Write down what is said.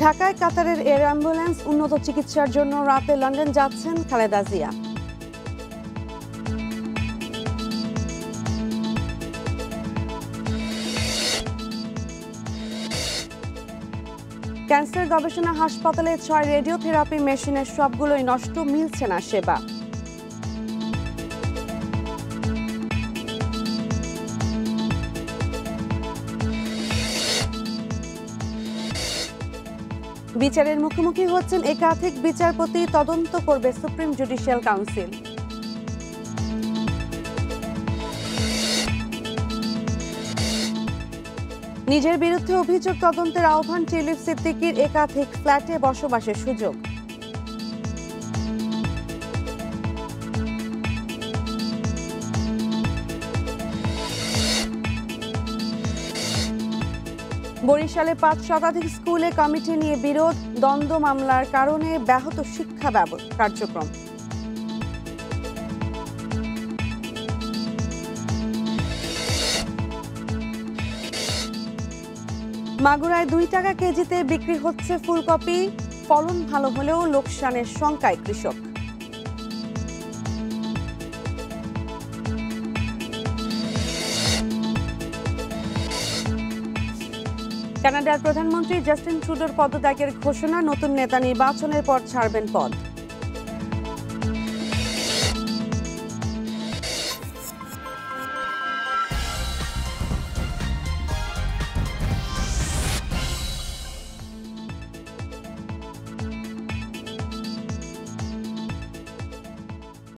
ঢাকায় কাতারের air ambulance উন্নত চিকিৎসার জন্য রাতে লন্ডন যাচ্ছেন খালেদা জিয়া। ক্যান্সার গবেষণা হাসপাতালে 6 রেডিওথেরাপি মেশিনের সবগুলোই নষ্ট, মিলছে না সেবা। বিচারের মুখোমুখি হচ্ছেন একাধিক বিচারপতি, তদন্ত করবে সুপ্রিম জুডিশিয়াল কাউন্সিল। নিজের বিরুদ্ধে অভিযোগ তদন্তের আহ্বান টিউলিপ সিদ্দিকীর, একাধিক ফ্ল্যাটে বসবাসের সুযোগ। বরিশালে 5 শতাধিক স্কুলে কমিটি নিয়ে বিরোধ, দ্বন্দ্ব মামলার কারণে ব্যাহত শিক্ষা কার্যক্রম। মাগুরায় 2 টাকা কেজিতে বিক্রি হচ্ছে ফুলকপি, ফলন ভালো হলেও লোকসানের শঙ্কায় কৃষক। কানাডার প্রধানমন্ত্রী জাস্টিন ট্রুডোর পদত্যাগের ঘোষণা, নতুন নেতা নির্বাচনের পর ছাড়বেন পদ।